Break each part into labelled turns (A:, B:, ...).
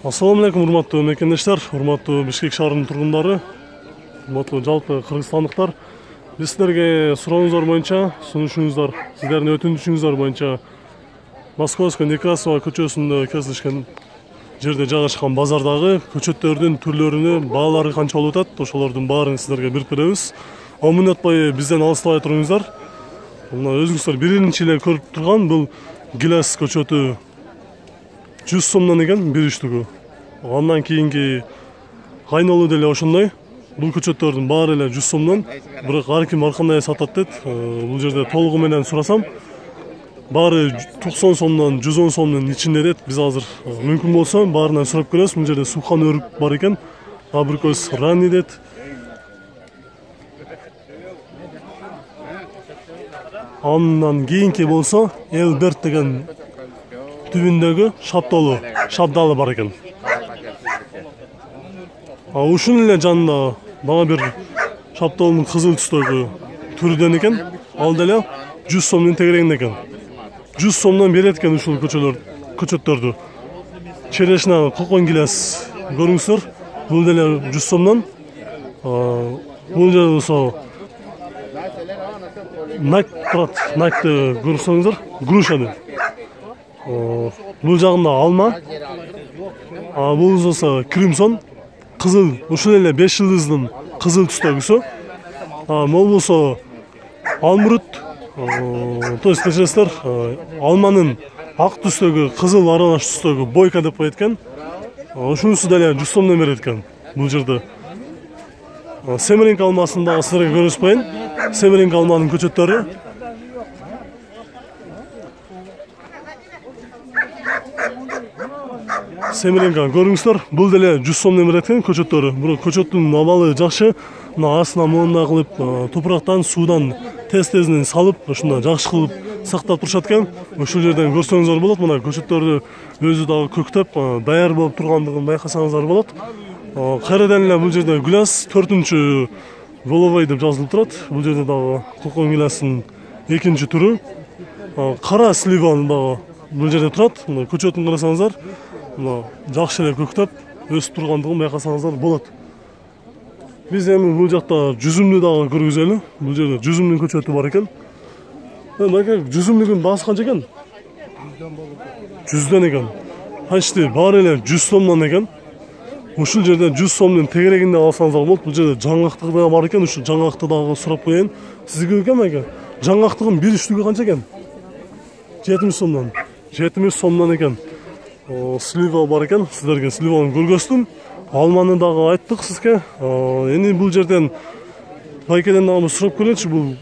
A: Assalamu алейкум, урматтуу мекендештер, урматтуу Бишкек шаарынын тургундары, урматтуу жалпы кыргызстандыктар. Биз силерге сурооңуздар боюнча, сунушуңуздар, сиздердин өтүнүшүңүздөр боюнча Московская Некрасова көчөсүндө кездешкен жерде жайгашкан базардагы көчөттөрдүн түрлөрүнү, баалары канча болуп атат, ошолордун баарын сиздерге берип беребиз. 10 мүнөт бою бизден алыстабай туруңуздар. Мына өзүңүздөр биринчи эле көрүп турган бул гилас көчөтү 100 сомдон экен бир үчтүгү. Андан кийинки кайнолу деле ошондой. Бул көчөттөрдүн баары эле 100 сомдон. Бирок ар ким ар кандай сатат дейт. Бул жерде толугу менен сурасам, баары 90 сомдон 110 сомдун ичинде дейт. Биз азыр мүмкүн болсо баарынан сурап көрөбүз. Бул жерде сухан өрүк бар экен. Абрикос ранний дейт. Андан кийинки болсо Элберт деген түбүндөгү шабдалы бар экен. Ушунун эле жанында дагы бир шапталынын кызыл түстөгү түрүдөн экен. Ал деле 100 сомдун тегерегинде экен. 100 сомдон берет экен ушул көчөттөрдү. Черешна кокон гилас көрүңүздөр. Бул деле 100 сомдон. Бул жерде болсо Накты көрсөңүздөр, грушаны. Бул жагында алма. Бул болсо кримсон, кызыл, ушул эле 5 жылдыздын кызыл түстөгүсү. Могу болсо алмурут, то есть кечиресиздер, алманын ак түстөгү, кызыл аралаш түстөгү бойка деп коет экен. Ушунусу деле 100 сомдон берет экен бул жерде. Семеринг алмасын дагы силерге көрсөтүп коеюн. Семеринг алманын көчөттөрү. Семеринг көрүңүздөр, бул деле 100 сомдон берет экен көчөттөрү. Бирок көчөттүн абалы жакшы. Мына астына моундай кылып, топурактан, суудан тез-тезинен салып, ушундай жакшы кылып сактап турушат экен. Ушул жерден көрсөңүздөр болот. Мына көчөттөрдү өзү дагы көктөп, даяр болуп тургандыгын байкасаңыздар болот. Кайрадан эле бул жерде гүлас 4-чү головой деп жазылып турат. Бул жерде дагы кокон гиластын экинчи түрү. Кара сливаны дагы бул жерде турат. Көчөтүн карасаңыздар, жакшы эле көктөп өсүп тургандыгын байкасаңыздар болот. Биз эми бул жакта жүзүмдү дагы көргүзөлү. Бул жерде жүзүмдүн көчөтү бар экен. Мына жүзүмдүн баасы канча экен? 100дөн экен. Почти баары эле 100 сомдон экен. Ушул жерде 100 сомдун тегерегинде алсаңыздар болот. Бул жерде жаңгактыгы да бар экен. Ушул жаңгакты дагы сурап коеюн. Сизге экен экен. Жаңгактыгын бир үчтүгү канча экен? 70 сомдон. 70 сомдон экен. Слива бар экен. Сиздерге сливаны көргөздүм. Алманы дагы айттык сизге. Эми бул жерден байкеден дагы сурап көрөчү. Бул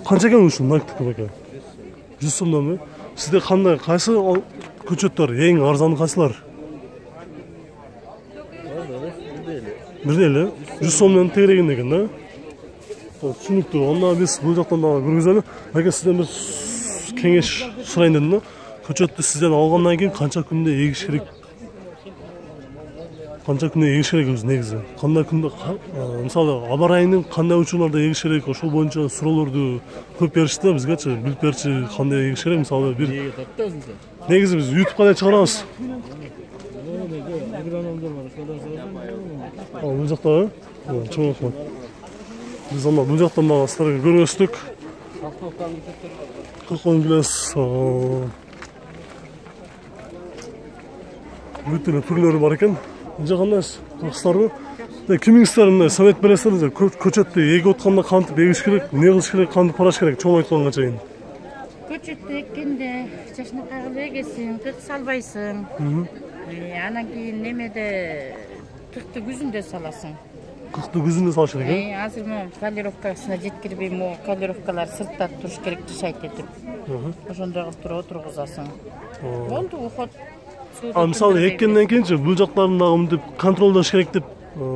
A: канча экен ушул нактык байке? 100 сомдонбу? Сизде кандай, кайсы көчөттөр эң арзаны кайсылар? Бирдей эле 100 сомдон тегерегинде экен да. Түшүнүктүү. Анда биз бул жактан дагы көргүзөлү. Байке сизден бир кеңеш сурайын дедим да. Көчөттү сизден алгандан кийин канча күндө эгиш керек? Канча күндө эгиш керек өзү негизи? Кандай күндө, мисалы, аба ырайынын кандай учурларда эгиш керек? Ошол боюнча суроолорду көп беришти да бизгечи. Билип берчи кандай эгиш керек? Мисалы, бир негизи биз YouTube'га да чыгарабыз. Бул жакта, чоң рахмат. Биз анда бул жактан дагы силерге көргөздүк. Кокон гилас бүт эле түрлөрү бар экен. Жагандайсыз, кыргыздарбы? Кимиңиздер мындай совет бересиздер? Көчөттү эгип атканда кантип эгиш керек, эмне кылыш керек, кантип караш керек? Чоң айтканга чейин.
B: Көчөттү эккенде жашынакай кылып эгесиң, тык салбайсың. Анан кийин немеде тыкты күзүндө саласың.
A: Тыкты күзүндө салыш керек, э?
B: Азыр могу полировкасына жеткирбей, могу полировкалар сыртта туруш керек жашайт этип. Ошондой кылып туруп отургузасың. Болду, ухот.
A: Мисалы, эккенден кийинчи бул жактарын дагы мынтип контролдош керек деп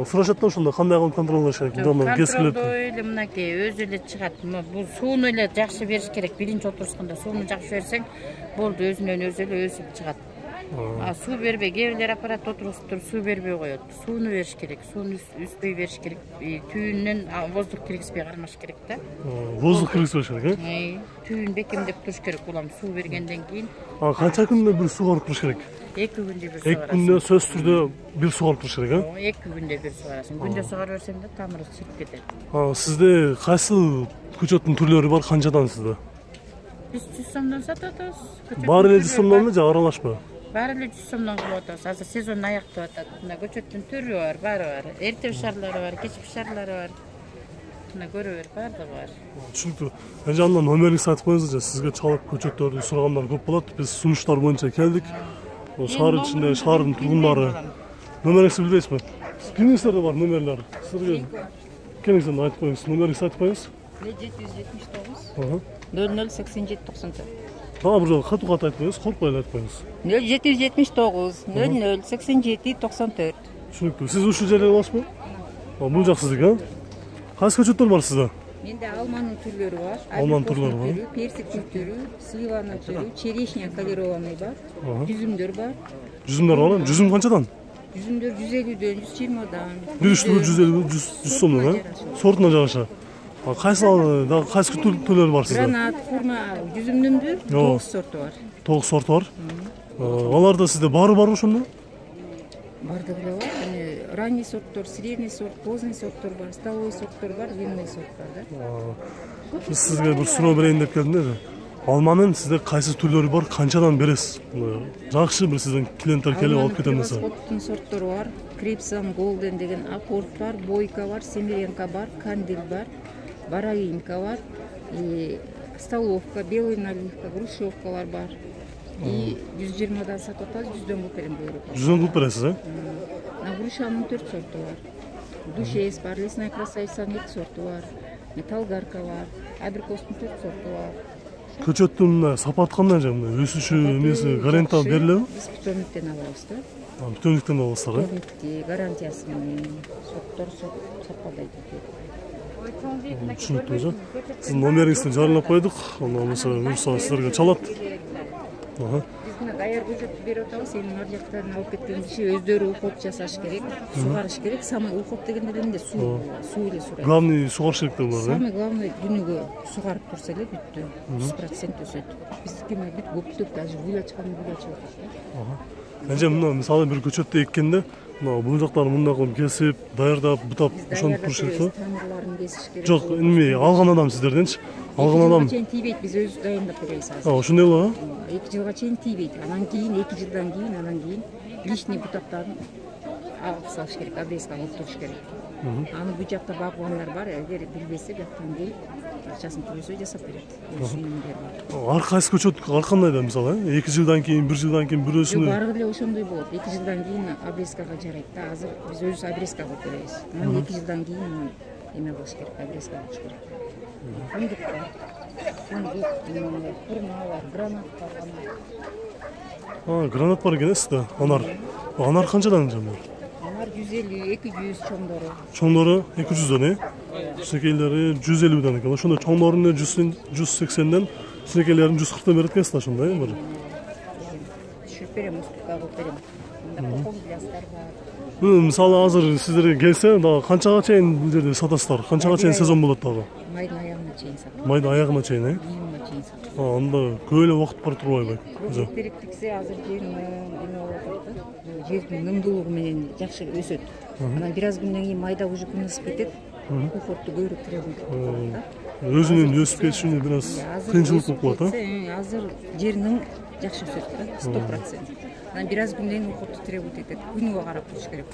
A: сурашат да, ошондо кандай кылып контролдош керек?
B: Контролдоо эле мынакей өзү эле чыгат. Бул сууну эле жакшы бериш керек. Биринчи отурушканда сууну жакшы берсең, болду, өзүнөн өзү эле өсүп чыгат. Суу бербей, кээ бирлер аппарат отургузуп туруп суу бербей коет. Сууну бериш керек, сууну үспөй бериш керек. Түйүнөн воздух киргизбей кармаш керек да.
A: Воздух киргизбеш керек,
B: Түйүн бекемдеп туруш керек. Улам суу бергенден кийин.
A: Канча күндө бир сугарып туруш керек?
B: 2 күндө бир
A: сугарасың. 2 күндө сөзсүз түрдө бир сугарып туруш керек,
B: 2 күндө бир сугарасың. Күндө сугарып берсең да тамыры чирип кетет.
A: Сизде кайсы көчөттүн түрлөрү бар, канчадан сизде?
B: Биз 100 сомдон сатып атабыз.
A: Баары эле 100 сомдонбу же аралашпы?
B: Баары эле 100 сомдон кылып атабыз. Азыр сезон аяктап атат. Мына көчөттүн түрү бар, баары бар. Эрте бишарлары бар, кеч бишарлары бар. Мына көрө бер, баардыгы бар.
A: Түшүнүктүү. Эже андан номериңизди айтып коюңузчу, сизге чалып көчөттөрдү сурагандар көп болот. Биз сунуштар боюнча келдик. Шаар ичинде шаардын тургундары. Номериңизди билбейсизби? Кеңестерде бар номерлер. Сизге кеңесин айтып коюңуз. Номериңизди айтып коюңуз.
B: 779 008794.
A: Дагы бир жолу катуу айтып коюңуз, коркпой эле айтып коюңуз.
B: 0779 008794.
A: Түшүнүктүү. Сиз ушул жерде болосузбу? Бул жак сиздики, Кайсы көчөттөр бар сизде?
B: Менде алманын түрлөрү бар.
A: Алманын түрлөрү бар.
B: Персиктин түрү, сливанын түрү, черешня колерованный бар. Жүзүмдөр бар.
A: Жүзүмдөр бар. Жүзүм канчадан?
B: Жүзүмдөр 150дөн 120дан.
A: Бир үчтү 150, 100 сомдон, Сортуна жараша. Кайсы түрлөрү бар сизде?
B: Гранат, фурма, жүзүмдүндү 9 сорту бар.
A: 9 сорту бар. Аларда сизде баары бар ошондо?
B: Бардыгы эле бар. Ранний сорттор, средний сорт, поздний сорттор бар, столовый сорттор бар, винный сорт бар да.
A: Биз сизге бир суроо берейин деп келдим да. Алманын сизде кайсы түрлөрү бар, канчадан бересиз? Жакшы бир сизден клиенттер келип алып кетем десе.
B: Алманын сорттор бар. Крипсон, Голден деген апорт бар, Бойка бар, Семеренко бар, Кандиль бар, Бараинка бар, столовка, белый наливка, грушевкалар бар. И 120дан сатып атабыз, 100дөн кылып берем буйрук.
A: 100дөн кылып бересиз,
B: На грушанын 4 сорту бар. Душес бар, лесная красавицанын 2 сорту бар. Металлгарка бар, абрикостун 4 сорту бар.
A: Көчөттүн сапаты кандай же? Өсүшү эмеси гарантия берилеби?
B: Биз питомниктен алабыз да.
A: Питомниктен аласыздар,
B: Питомникти, гарантиясы менен, соттор сападайт.
A: Түшүнүктүү. Сиздин номериңизди жарыялап койдук. Андан болсо буюрса сиздерге чалат.
B: Биз даяр көчөттү берип атабыз. Эми ар жактан алып кеткен киши өздөрү уход жасаш керек, сугарыш керек. Самый уход дегенде эмне? Суу эле сурайт.
A: Главный сугарыш керек деп булар,
B: Самый главный күнүгө сугарып турса эле бүттү. 100% өсөт. Биздики бүт көптөп даже булачканы булачып атат.
A: Эже мына мисалы бир көчөттү эккенде, мына бул жактарын мындай кылып кесип, даярдап, бутап, ошентип туруш керек да.
B: Тамырларын кесиш керек.
A: Жок, эми алган адам сиздерденчи? Алган адам
B: чейин тийбейт, биз өзүбүз дайындап беребиз азыр.
A: Ошондой эле,
B: 2 жылга чейин тийбейт. Анан кийин 2 жылдан кийин анан лишний бутактарын алып салыш керек, обрезка кылып туруш керек. Аны бул жакта багбандар бар, эгер билбесе жактан келип акчасын төлөсө жасап берет.
A: Ар кайсы көчөт ар кандай да мисалы, 2 жылдан кийин, 1 жылдан кийин бирөөсүнө.
B: Баары эле ошондой болот. 2 жылдан кийин обрезкага жарайт да. Азыр биз өзүбүз обрезка кылып беребиз. Анан 2 жылдан кийин эме кылыш керек, обрезка кылыш керек. Фундук бар, фурма бар, гранат бар.
A: Гранат бар экен сизде. Анар канчадан жамыр?
B: Анар 150, 200 чоңдору.
A: Чоңдору 200дөн, Кичинекейлери 150дөн экен. Ошондо чоңдорун 180ден, кичинекейлерин 140тан берет экенсиз ошондой, бир.
B: Түшүрүп берем, уступка кылып берем. Мында комплекстер бар.
A: Мисалы азыр сиздерге келсе, дагы канчага чейин бул жерде сатасыздар? Канчага чейин сезон болот дагы?
B: Майдын аягына чейин сатат.
A: Майдын аягына чейин,
B: Июнга чейин сатат.
A: Анда көп эле убакыт бар турбайбы?
B: Көп керектиксе азыр жердин эме болуп атат да. Жердин нымдуулугу менен жакшы өсөт. Анан бир аз күндөн кийин майда уже күн ысып кетет. Уходду көбүрөөк требует да.
A: Өзүнүн өсүп кетишине бир аз кыйынчылык болуп калат,
B: Азыр жернин жакшы өсөт да, 100%. Анан бир аз күндөн кийин уходду требует этет. Күнүгө карап туруш керек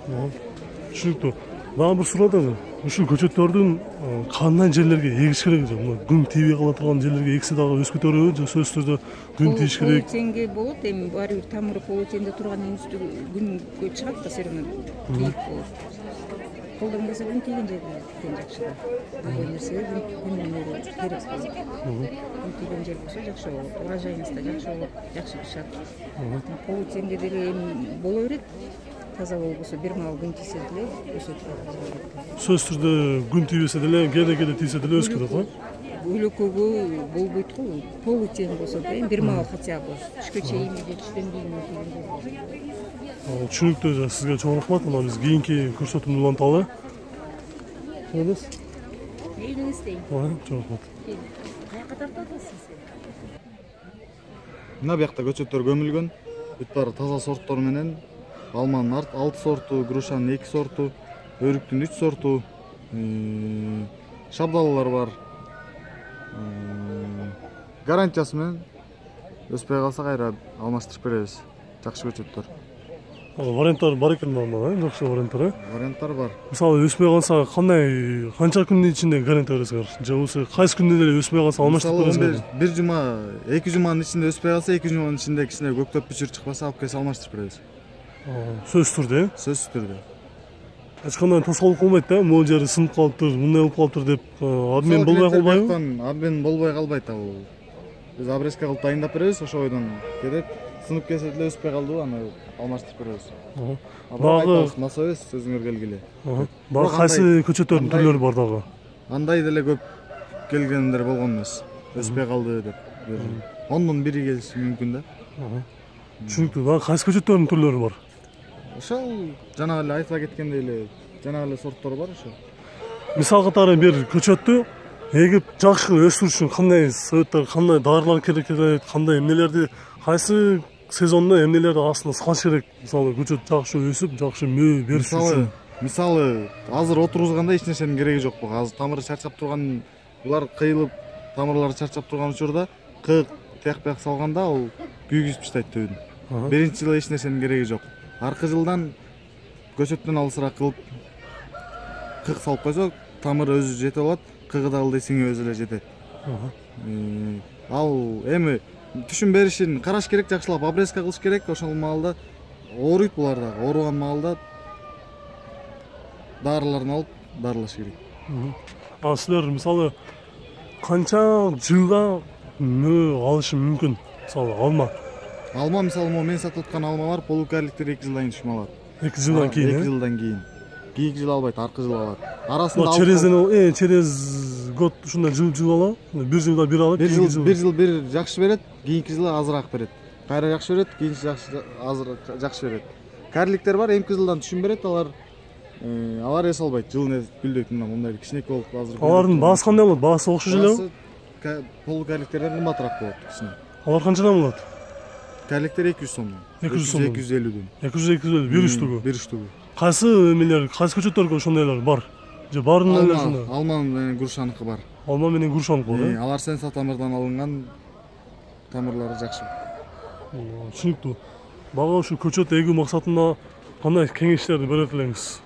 B: болот.
A: Түшүнүктүү. Дагы бир суроо да, ушул көчөттөрдүн кандай жерлерге эгиш керек же? Күн тийбей кала турган жерлерге эксе дагы өсүп кетөбү же сөзсүз түрдө күн тийиш керек?
B: Полутенге болот, эми баары бир тамыры полутенде турганын үстүгү күнгө чыгат да, все равно тийип болот. Колдон келсе күн тийген жерге тикен жакшы да. Бул нерсеге күндүн нуру керек болот. Күн тийген жер болсо жакшы болот. Урожайность да жакшы болот, жакшы пышат. Полутенде деле эми боло берет. Таза болбосо бир мал күн тийсе деле өсөт.
A: Сөзсүз түрдө күн тийбесе деле, кээде тийсе деле өсүп кетет го?
B: өлөкөгө болбойт го, полутен болсо да, бир мага хотя бы түшкө чейин же түштөн кийин кийин.
A: Түшүнүктүү, сизге чоң рахмат. Мына биз кийинки көрсөтүүнү уланталы. Эмес?
B: Элиңиздей.
A: Чоң рахмат.
B: Каяка тартып атасыз?
C: Мына бuyakta көчөттөр көмүлгөн. Бүт баары таза сорттор менен. Алманын 6 сорту, грушанын 2 сорту, өрүктүн 3 сорту, шабдалылар бар. Гарантиясы менен өспөй калса кайра алмаштырып беребиз. Жакшы көчөттөр.
A: Варианттар бар экен мында, жакшы варианттар.
C: Варианттар бар.
A: Мисалы өспөй калса канча күндүн ичинде гарантия бересиңер? Же болбосо кайсы күндө деле өспөй калса алмаштырып бересиңер?
C: Бир жума, 2 жуманын ичинде өспөй калса, 2 жуманын ичинде кичине көктөп бүчүр чыкпаса, алып келсе алмаштырып беребиз.
A: Сөзсүз түрдө,
C: Сөзсүз түрдө.
A: Эч кандай тоскоолдук болбойт да, могу жери сынып калыптыр, мындай болуп калыптыр деп адмен болбой калбайбы?
C: Адмен болбой калбайт ал. Биз обрезка кылып дайындап беребиз, ошо бойдон кетет. Сынып келсе деле өспөй калдыбы, аны алмаштырып беребиз.
A: Дагы
C: насо эмес, сөзүңөр келгиле.
A: Дагы кайсы көчөттөрдүн түрлөрү бар дагы?
C: Андай деле көп келгендер болгон эмес. Өспөй калды деп. 10дон бири келиши мүмкүн да.
A: Түшүнүктүү. Дагы кайсы көчөттөрдүн түрлөрү бар?
C: Ошол жана эле айтыла кеткендей эле жана эле сорттор бар ошо.
A: Мисал катары бир көчөттү эгип жакшы өстүрүш үчүн кандай советтер, кандай дарылар керек, кандай эмнелерди, кайсы сезондо эмнелерди астына салыш керек? Мисалы көчөт жакшы өсүп, жакшы мөө бериш үчүн.
C: Мисалы азыр отургузганда эч нерсенин кереги жок бул. Азыр тамыры чарчап турган, булар кыйылып, тамырлары чарчап турган учурда кык тияк салганда ал күйгүзүп таштайт төбүн. Биринчи жылы эч нерсенин кереги жок. Аркы жылдан көчөттөн алысыраак кылып кык салып койсо, тамыры өзү жете алат, кыгы да ылдый сиңип өзү эле жетет. Ал эми түшүн беришин караш керек, жакшылап обрезка кылыш керек. Ошол маалда ооруйт булар дагы. Ооруган маалда дарыларын алып дарылаш керек.
A: Силер мисалы канча жылда мөө алышы мүмкүн? Мисалы алма
C: мисалы мен сатып аткан алмалар полукарликтер 2 жылдан кийин түшүм алат.
A: 2 жылдан кийин.
C: 2 жылдан кийин. Кийинки жыл албайт, аркы жыл алат. Арасында
A: через год ушундай жыл алабы? Бир жылда бир алып,
C: бир жыл бир жакшы берет, кийинки жылы азыраак берет. Кайра жакшы берет, кийинки жакшы берет. Карликтер бар, эмки жылдан түшүм берет, алар эс албайт, жылын гүлдөйт мындай кичинекей болуп азыр.
A: Алардын баасы кандай болот? Баасы окшош элеби?
C: Полукарликтерден кымбатыраак болот кичине.
A: Алар канчадан болот?
C: Карликтер 200 сомдон.
A: 200 сомдон.
C: 250дөн.
A: 250 бир үчтүгү.
C: Бир үчтүгү.
A: Кайсы эмелер, кайсы көчөттөргө ошондойлор бар? Же баарынын эле ошондой?
C: Алма менен грушаныкы бар.
A: Алма менен грушаныкы бар.
C: Алар сенса тамырдан алынган, тамырлары жакшы.
A: Түшүнүктүү. Дагы ушу көчөт эгүү максатында кандай кеңештерди берет элеңиз?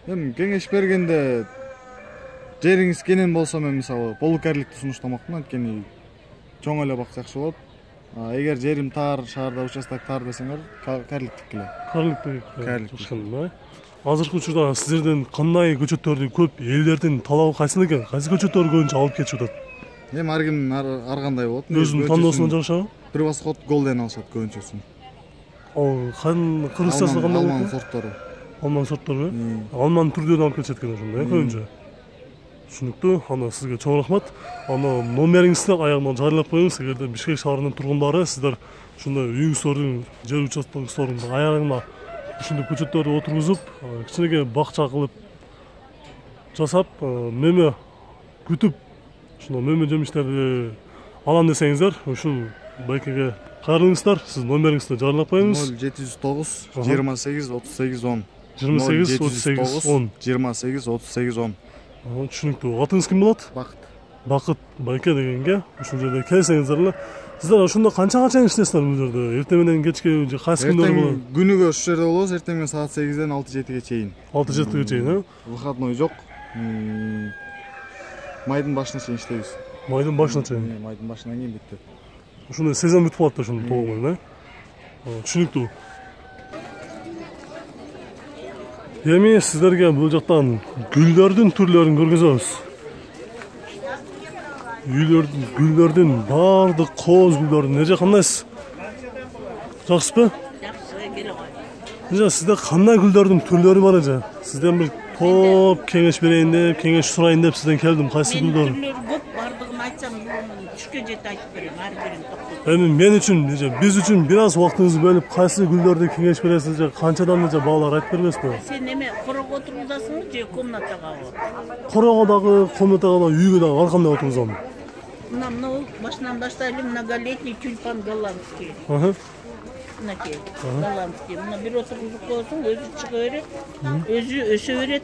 C: Эми кеңеш бергенде жериңиз кенен болсо мен мисалы полукарликти сунуштамакмын, анткени чоң эле бак жакшы болот. Эгер жерим тар, шаарда участок тар десеңер, карликтик келе.
A: Карликтик. Азыркы учурда сиздерден кандай көчөттөрдү көп элдердин талабы кайсыл экен? Кайсы көчөттөрдү көбүнчө алып кетип атат?
C: Эми ар ким ар кандай болот.
A: Өзүнүн тандоосуна жараша?
C: Превосход голден алышат көбүнчөсүн.
A: Ал кыргызчасы кандай болот?
C: Алманын сорттору.
A: Алманын сорттору? Алманын түрлөрүн алып кетишет экен ошондой, көбүнчө. Түшүнүктүү. Анда сизге чоң рахмат. Анда номериңизди аягына жарыялап коюңуз. Эгерде Бишкек шаарынын тургундары сиздер ушундай үйүңүздөрдүн, жер участоктордун аягына ушундай көчөттөрдү отургузуп, кичинекей бакча кылып жасап, мөмө күтүп, ушундай мөмө жемиштерди алам десеңиздер, ушул байкеге кайрылыңыздар. Сиз номериңизди жарыялап коюңуз.
C: 0709 28 38 10.
A: 28 38 10.
C: 28 38 10.
A: Түшүнүктүү. Атыңыз ким болот?
C: Бакыт.
A: Бакыт байке дегенге ушул жерде келсеңиздер эле. Сиздер ошондо канчага чейин иштейсиздер бул жерде? Эртең менен кечке же кайсы күндөрү болот?
C: Күнүгө ушул жерде болобуз, эртең менен саат 8ден 6-7ге чейин.
A: 6-7ге чейин,
C: Выходной жок. Майдын башына чейин иштейбиз.
A: Майдын башына чейин.
C: Майдын башынан кийин бүттү.
A: Ушундай сезон бүтүп калат да ошондо толук менен, Түшүнүктүү. Эми сиздерге бул жактан гүлдөрдүн түрлөрүн көргөзөбүз. Гүлдөрдүн баардык кооз гүлдөрдүн эже кандайсыз? Жакшысызбы?
D: Жакшы, келе кой.
A: Эже сизде кандай гүлдөрдүн түрлөрү бар эже? Сизден бир топ кеңеш берейин деп, кеңеш сурайын деп сизден келдим. Кайсы гүлдөр?
D: Түрлөрү көп, баардык
B: айтсам түшкө жети айтып берем, ар бирин токтотуп.
A: Эми мен үчүн, биз үчүн бир аз убактыңызды бөлүп, кайсы гүлдөрдү кеңеш бересиз же канчадан же баалар айтып бербесизби?
B: Сен эме корого отургузасыңбы же комнатагабы?
A: Корого дагы, комнатага дагы, үйгө дагы ар кандай отургузам?
B: Мына башынан баштайлы, многолетний тюльпан голландский. Мынакей, голландский. Мына бир отургузуп коесуң, өзү чыга берет, өзү өсө берет.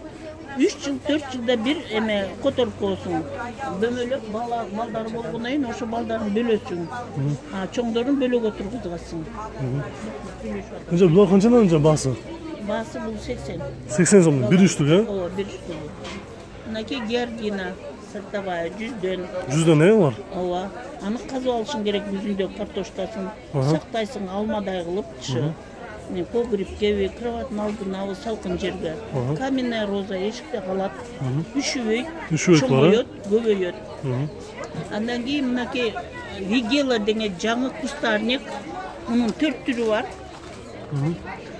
B: 3 жыл, 4 жылда бир эме которуп коесуң. Бөмөлөп балдары болгондон кийин ошо балдарын бөлөсүң. Чоңдорун бөлөк отургузгансың.
A: Булар канчадан баасы?
B: Баасы бул 80.
A: 80 сом, бир үчтүк,
B: Ооба, бир үчтүк. Мынакей георгина сыртабай 100дөн.
A: 100дөн булар?
B: Ооба. Аны казып алышың керек жүзүндө картоштасын. Сактайсың алмадай кылыпчы. Погребке, кроваттын алдына, салкын жерге. Каменная роза эшикте калат. Үшүбөйт, чоңойот, көбөйөт. Андан кийин мынакей вигела деген жаңы кустарник. Мунун 4 түрү бар.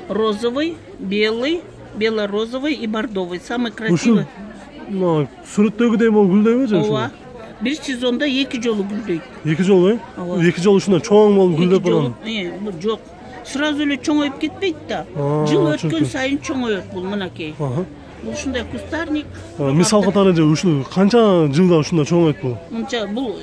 B: Розовый, белый, бело-розовый и бордовый. Самый красивый.
A: Сүрөттөгүдөй могу гүлдөйбү же?
B: Ооба. Бир сезонда 2 жолу гүлдөйт.
A: 2 жолу, 2 жолу ушундай чоң болуп гүлдөп барат.
B: Жок. Сразу эле чоңоюп кетпейт да. Жыл өткөн сайын чоңойот бул мынакей. Бул ушундай кустарник.
A: Мисал катары же ушул канча жылда ушундай чоңойот бул?
B: Мынча бул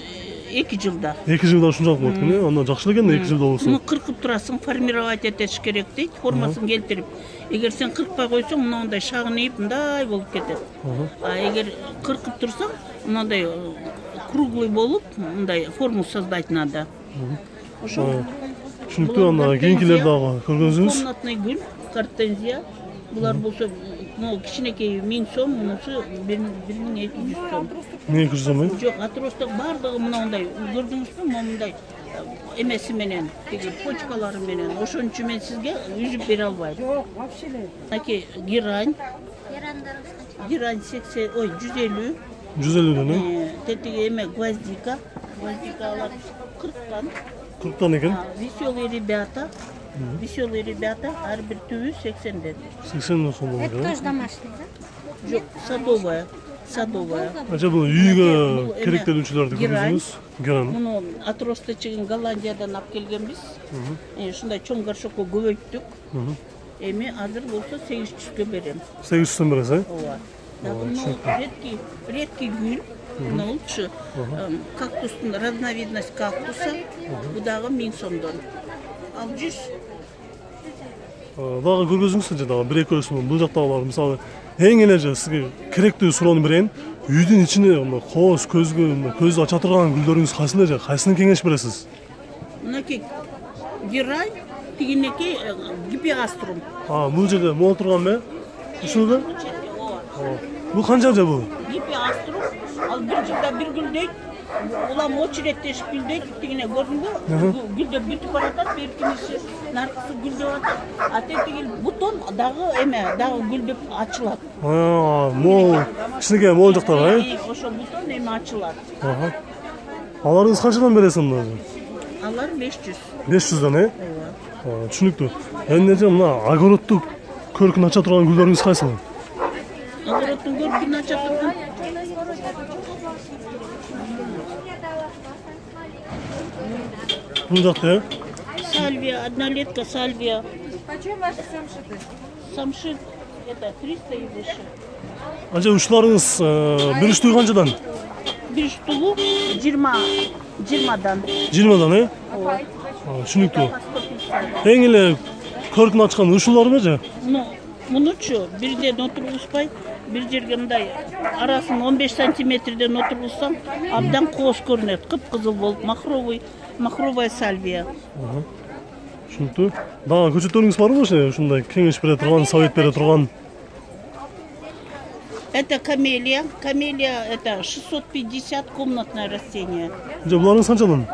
B: 2 жылда.
A: 2 жылда ушунчалык болот экен, анда жакшы экен да 2 жылда болсо.
B: Муну кыркып турасың, формировать этиш керек дейт, формасын келтирип. Эгер сен кыркпай койсоң, мындай шагынып, мындай болуп кетет. Эгер кыркып турсаң, мындай круглый болуп, мындай форму создать надо. Ошо
A: Түшүнүктүү, анда кийинкилерди дагы көргөнсүңүз.
B: Комнатный гүл, гортензия. Булар болсо, кичинекей 1000 сом, мунусу 1200 сом.
A: 1200 сом,
B: Жок, атросток бардыгы мындай, көрдүңүзбү, мындай эмеси менен, тиги почкалары менен. Ошончу мен сизге үзүп бере албайм. Жок, вообще эле. Мынакей герань. Герань 80, 150.
A: 150дөн,
B: Тетиги эме гвоздика. Гвоздикалар 40тан.
A: 40тан экен.
B: Веселые ребята. Веселые ребята, ар бир түбү 80ден.
A: 80 сом болот.
D: Это тоже домашний, да?
B: Жок, садовая.
A: Ача бул үйгө керектелүүчүлөрдү көрдүңүз. Герань.
B: Муну отросточун Голландиядан алып келгенбиз. Ушундай чоң горшокко көбөйттүк. Эми азыр болсо 800гө берем.
A: 800 сом бересиз,
B: Ооба. Редкий гүл. Мына болчу. Кактустун разновидность кактуса. Бу дагы 1000 сомдон. Ал 100.
A: Дагы көргөзүңүз же дагы бир экөөсүн бул жактагылар мисалы эң эле же сизге керектүү суроону берейин. Үйдүн ичине кооз көздү ача турган гүлдөрүңүз кайсылар же? Кайсыны кеңеш бересиз?
B: Мынакей герань, тигинекей гипиаструм.
A: Бул жерде могу турган бе? Ушулбу? Бул канча же бул?
B: Гипиаструм, ал бир жылда бир гүлдөйт. Улам очереттешип гүлдөйт, тигине көрдүңбү? Гүлдөп бүтүп баратат, беркиниши, наркысы гүлдөп атат. А тетиги бутон дагы гүлдөп ачылат.
A: Могу кичинекей могу жактагы,
B: Ошо бутон эми ачылат.
A: Аларыңыз канчадан бересиз мына?
B: Алар 500.
A: 500дөн, Түшүнүктүү. Эмне мына огородду көркүн ача турган гүлдөрүңүз кайсылар?
B: Огороддун көркүн ача турган.
A: Бул жакта,
B: Сальвия, однолетка сальвия.
D: Почем ваши самшиты?
B: Самшит это 300 и выше.
A: Ача ушуларыңыз бир үчтүгү канчадан?
B: Бир штугу 20дан.
A: 20дан, Түшүнүктүү. Эң эле көркүн ачкан ушуларбы же?
B: Мунучу бирден отургузбай, бир жерге мындай арасын 15 сантиметрден отургузсаң, абдан кооз көрүнөт, кыпкызыл болуп, махровая сальвия.
A: Түшүнүктүү. Дагы көчөттөрүңүз барбы ушундай кеңеш бере турган, совет бере турган?
B: Это камелия. Камелия это 650 комнатное растение.
A: Буларыңыз канчадан?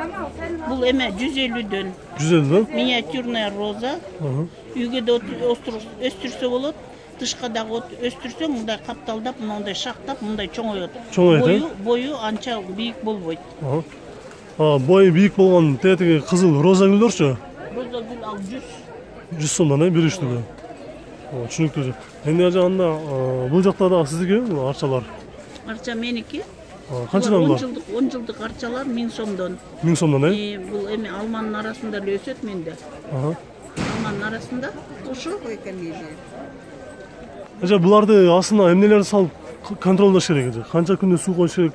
B: Бул эме 150дөн.
A: 150дөн?
B: Миниатюрная роза. Үйгө да өстүрсө болот. Тышка дагы өстүрсөң, мындай капталдап, мындай шактап, мындай чоңойот. Бою анча бийик болбойт.
A: Бою бийик болгон тетиги кызыл роза гүлдөрчү?
B: Роза гүл ал 100.
A: 100 сомдон, бир үчтүгү. Түшүнүктүү. Эми анда бул жакта да сиздики арчалар?
B: Арча меники.
A: Канчадан булар?
E: 10 жылдык арчалар 1000 сомдон.
A: 1000 сомдон,
E: Бул эми алманын арасында эле өсөт менде. Алманын арасында ошо
A: буларды астына эмнелерди салып контролдош керек эже? Канча күндө суу коюш керек?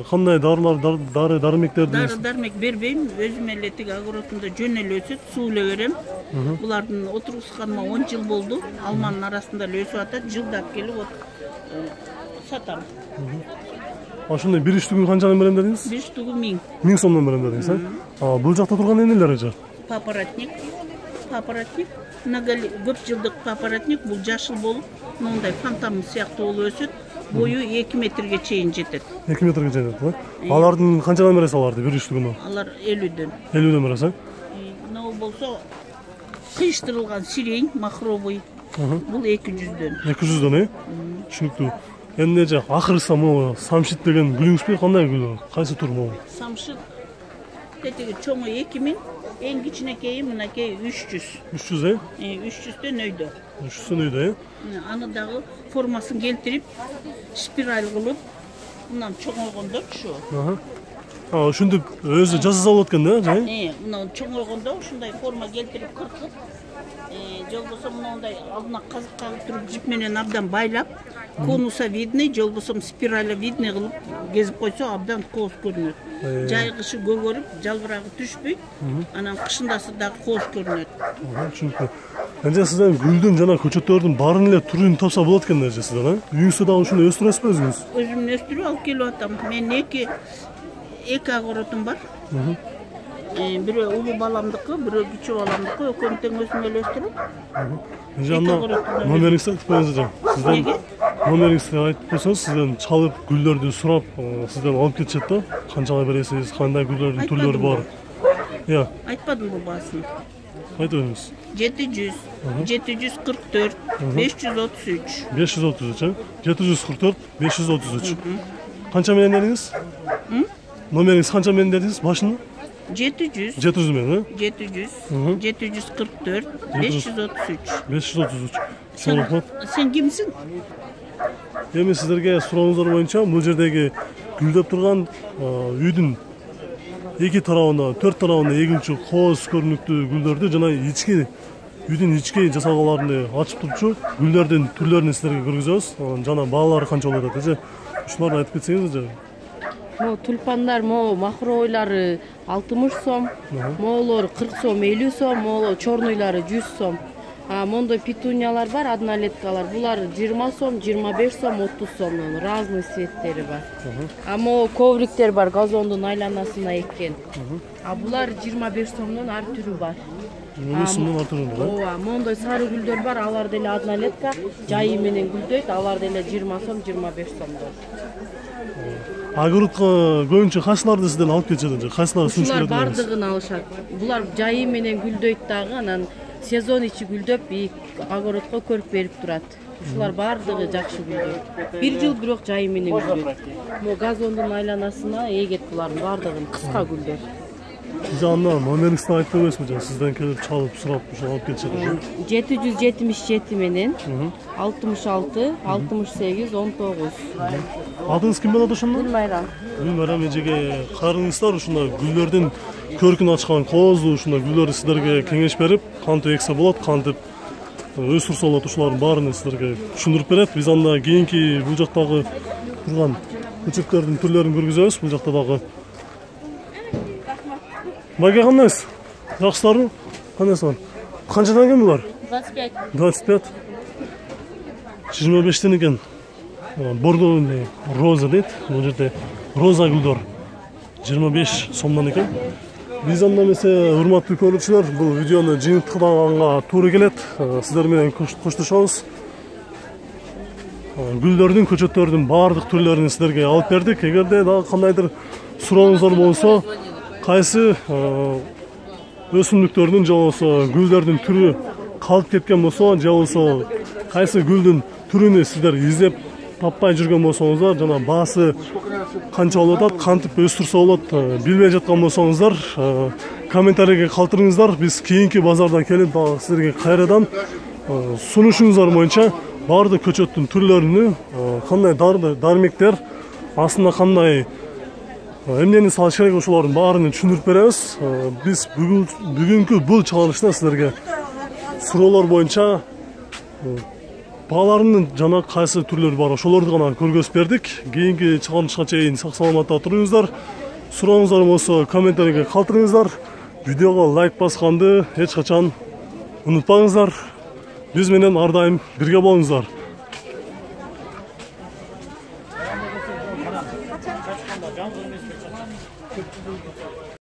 A: Кандай дары дармектерди?
E: Дары дармек бербейм, өзүм эле тиги огородумда жөн эле өсөт, суу эле берем. Булардын отургузганыма 10 жыл болду. Алманын арасында эле өсүп атат, жылдап келип сатам.
A: Ошондой бир үчтүгүн канчадан берем дедиңиз?
E: Бир үчтүгү 1000.
A: 1000 сомдон берем дедиңиз, бул жакта турган эмнелер эже?
E: Папоротник, көп жылдык папоротник, бул жашыл болуп, мындай фонтан сыяктуу болуп өсөт. Бою 2 метрге чейин жетет.
A: 2 метрге жетет, Алардын канчадан бересиз аларды бир үчтүгүнө?
E: Алар 50дөн.
A: 50дөн бересиз,
E: Мына болсо кыйыштырылган сирень, махровый. Бул 200дөн.
A: 200дөн, Түшүнүктүү. Эмне жак акыркысы могу самшит деген гүлүңүзбү? Кандай гүл? Кайсы тур могу?
E: Самшит тетиги чоңу 2000, эң кичинекейи мынакей 300.
A: 300,
E: 300дөн өйдө.
A: 300дөн өйдө,
E: Аны дагы формасын келтирип, спираль кылып, мындан чоңойгондо ушу.
A: Ушинтип өзү жасаса болот экен да,
E: Мына чоңойгондо ушундай форма келтирип кыркып, же болбосо мындай алдына казык кагып туруп жип менен абдан байлап, конусовидный, же болбосо спиралевидный кылып кезип койсо абдан кооз көрүнөт. Жай кышы көгөрүп, жалбырагы түшпөйт, анан кышындасы дагы кооз көрүнөт.
A: Түшүнүктүү. Эже сизден гүлдүн жана көчөттөрдүн баарын эле түрүн тапса болот экен эже сизден, Үйүңүздө дагы ушуну өстүрөсүзбү өзүңүз?
E: Өзүм өстүрүп алып келип атам. Мен эки огородум бар. Бирөө улуу баламдыкы, бирөө кичүү баламдыкы, экөөм тең өзүм эле өстүрөм.
A: Эже анда номериңизди айтып коюңуз эже. Сизден номериңизди айтып койсоңуз, сизден чалып гүлдөрдү сурап, сизден алып кетишет да. Канчага бересиз, кандай гүлдөрдүн түрлөрү бар?
E: Айтпадымбы баасын?
A: Айтып бериңиз.
E: 700, 744, 533.
A: 533, 744, 533. Канча менен дедиңиз? Номериңиз канча менен дедиңиз башында?
E: 700.
A: 700 менен,
E: 700, 744, 533.
A: 533. Рахмат.
E: Сен кимсиң?
A: Эми сиздерге сурооңуздар боюнча бул жердеги гүлдөп турган үйдүн эки тарабына, төрт тарабына эгилчү кооз көрүнүктүү гүлдөрдү жана үйдүн ички жасалгаларын ачып турчу гүлдөрдүн түрлөрүн сиздерге көргөзөбүз. Жана баалары канча болот эже? Ушуларды айтып кетсеңиз эже.
F: Могу тюльпандар, могу махровойлары 60 сом, могулор 40 сом, 50 сом, могу чорнойлары 100 сом. Мондой петуниялар бар, однолеткалар. Булар 20 сом, 25 сом, 30 сомдон разный цветтери бар. Могу ковриктер бар, газондун айланасына эккен. Булар 25 сомдон ар түрү бар.
A: 25 сомдон ар түрү бар.
F: Мондой сары гүлдөр бар, алар деле однолетка, жайы менен гүлдөйт, алар деле 20 сом, 25 сомдон.
A: Огородко көбүнчө кайсыларды сизден алып кетишет эже? Кайсылары сунуш берет?
F: Булар бардыгын алышат. Булар жайы менен гүлдөйт дагы, анан сезон ичи гүлдөп, огородко көрүп берип турат. Ушулар бардыгы жакшы гүлдөйт. Бир жыл бирок жайы менен гүлдөйт. Мо газондун айланасына эгет булардын бардыгын, кыска гүлдөр.
A: Сиз анда номериңизди айтып койсоңуз, сизден келип чалып сурап ушул алып кетишет.
F: 777 менен 66 68 19.
A: Адыңыз ким болот ошондо?
F: Гүлмайрам.
A: Гүлмайрам эжеге караңыздар, ушундай гүлдөрдүн көркүн ачкан кооздуу ушундай гүлдөрдү сиздерге кеңеш берип, кантип эксе болот, кантип өсүрсө болот, ушулардын баарын сиздерге түшүндүрүп берет. Биз анда кийинки бул жактагы турган көчөттөрдүн түрлөрүн көргөзөбүз. Бул жакта дагы Байке кандайсыз? Жакшысыздарбы? Кандайсыздар? Канчадан экен булар?
F: 25.
A: 25. 25тен экен. Бордо роза дейт. Бул жерде роза гүлдөр 25 сомдон экен. Биз анда эмесе урматтуу көрүүчүлөр, бул видеону жыйынтыктаганга туура келет. Сиздер менен коштошобуз. Гүлдөрдүн, көчөттөрдүн баардык түрлөрүн сиздерге алып бердик. Эгерде дагы кандайдыр сурооңуздар болсо, кайсы өсүмдүктөрдүн же болбосо гүлдөрдүн түрү калып кеткен болсо, же болбосо кайсы гүлдүн түрүнү сиздер издеп таппай жүргөн болсоңуздар, жана баасы канча болуп атат, кантип өстүрсө болот билбей жаткан болсоңуздар, комментарийге калтырыңыздар. Биз кийинки базардан келип дагы сиздерге кайрадан сунушуңуздар боюнча баардык көчөттүн түрлөрүнү, кандай дармектер астында кандай эмнени салыш керек ошолордун баарын түшүндүрүп беребиз. Биз бүгүнкү бул чыгарылышта силерге суроолор боюнча баалардын жана кайсы түрлөрү бар ошолорду гана көргөзүп бердик. Кийинки чыгарылышка чейин сак саламатта туруңуздар. Сурооңуздар болсо комментарийге калтырыңыздар. Видеого лайк басканды эч качан унутпаңыздар. Биз менен ар дайым бирге болуңуздар.